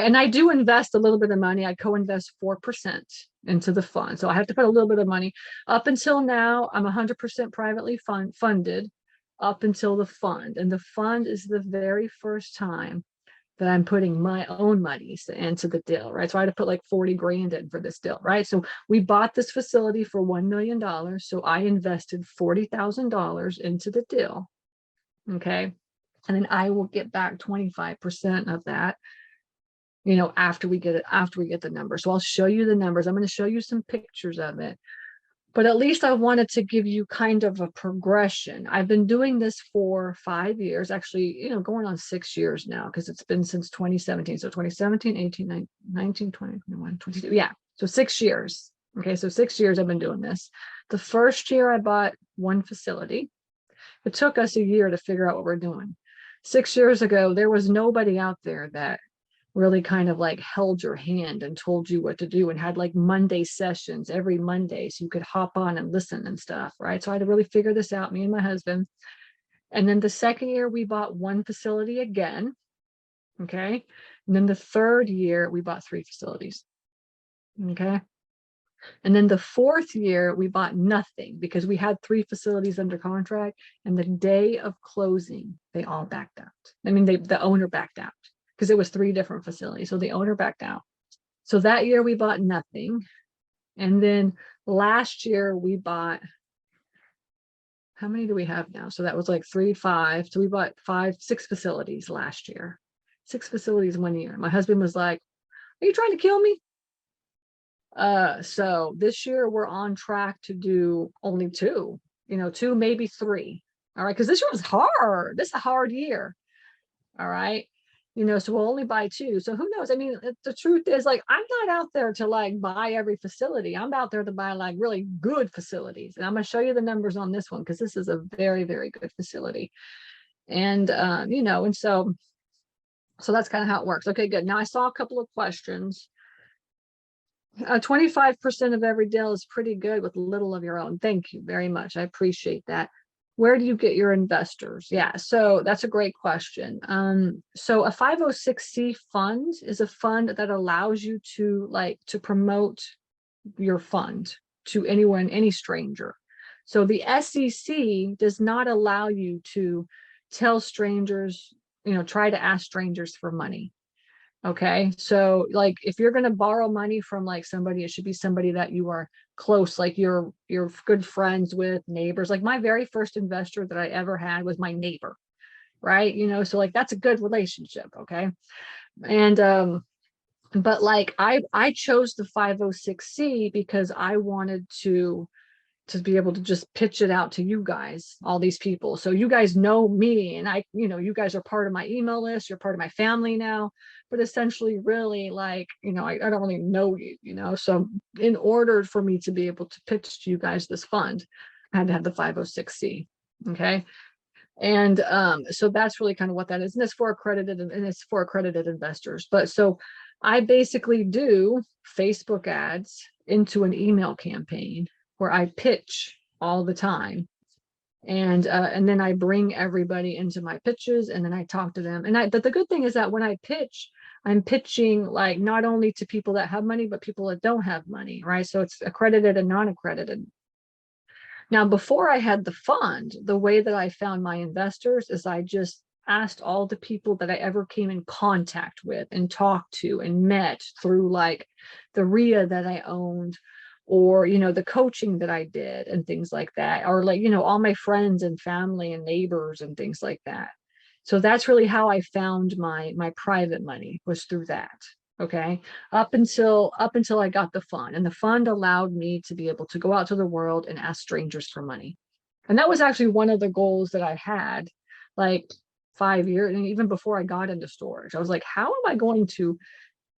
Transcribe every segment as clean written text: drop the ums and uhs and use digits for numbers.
right? And I do invest a little bit of money. I co-invest 4% into the fund. So I have to put a little bit of money. Up until now, I'm 100% privately funded up until the fund. And the fund is the very first time that I'm putting my own monies into the deal, right? So I had to put like 40 grand in for this deal, right? So we bought this facility for $1 million. So I invested $40,000 into the deal. Okay. And then I will get back 25% of that, you know, after we get the numbers. So I'll show you the numbers. I'm going to show you some pictures of it. But at least I wanted to give you kind of a progression. I've been doing this for 5 years, actually, you know, going on 6 years now, because it's been since 2017. So 2017, 18, 19, 20, 21, 22. Yeah. So 6 years. Okay. So 6 years I've been doing this. The first year I bought one facility. It took us a year to figure out what we're doing. 6 years ago, there was nobody out there that really kind of like held your hand and told you what to do and had like Monday sessions every Monday so you could hop on and listen and stuff, right? So I had to really figure this out, me and my husband. And then the second year we bought one facility again, okay? And then the third year we bought 3 facilities, okay? And then the fourth year we bought nothing because we had 3 facilities under contract, and the day of closing they all backed out. I mean, the owner backed out, because it was 3 different facilities. So the owner backed out. So that year we bought nothing. And then last year we bought, how many do we have now? So that was like 3, 5. So we bought 6 facilities last year. 6 facilities 1 year. My husband was like, "Are you trying to kill me?" So this year we're on track to do only 2, you know, 2, maybe 3. All right. Because this year was hard. This is a hard year. All right. You know, so we'll only buy 2. So who knows? I mean, the truth is, like, I'm not out there to like buy every facility. I'm out there to buy like really good facilities. And I'm going to show you the numbers on this one, because this is a very, very good facility. And, you know, and so that's kind of how it works. Okay, good. Now I saw a couple of questions. 25% of every deal is pretty good with little of your own. Thank you very much. I appreciate that. Where do you get your investors? Yeah, so that's a great question. So a 506c fund is a fund that allows you to promote your fund to anyone, any stranger. So the SEC does not allow you to tell strangers, you know, try to ask strangers for money. Okay, so like if you're going to borrow money from like somebody, it should be somebody that you are close, like you're good friends with, neighbors. Like my very first investor that I ever had was my neighbor, right? You know, so like that's a good relationship. Okay. And but like I chose the 506c because I wanted to be able to just pitch it out to you guys, all these people. So you guys know me, and I, you know, you guys are part of my email list, you're part of my family now, but essentially really like, you know, I don't really know you, you know, so in order for me to be able to pitch to you guys this fund, I had to have the 506c. Okay. And so that's really kind of what that is. And it's for accredited investors. But so I basically do Facebook ads into an email campaign where I pitch all the time. And then I bring everybody into my pitches, and then I talk to them. But the good thing is that when I pitch, I'm pitching like not only to people that have money, but people that don't have money, right? So it's accredited and non-accredited. Now, before I had the fund, the way that I found my investors is I just asked all the people that I ever came in contact with and talked to and met through like the RIA that I owned, or, you know, the coaching that I did and things like that, or like, you know, all my friends and family and neighbors and things like that. So that's really how I found my private money, was through that. Okay. Up until I got the fund, and the fund allowed me to be able to go out to the world and ask strangers for money. And that was actually one of the goals that I had like 5 years, and even before I got into storage, I was like, how am I going to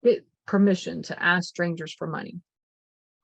get permission to ask strangers for money?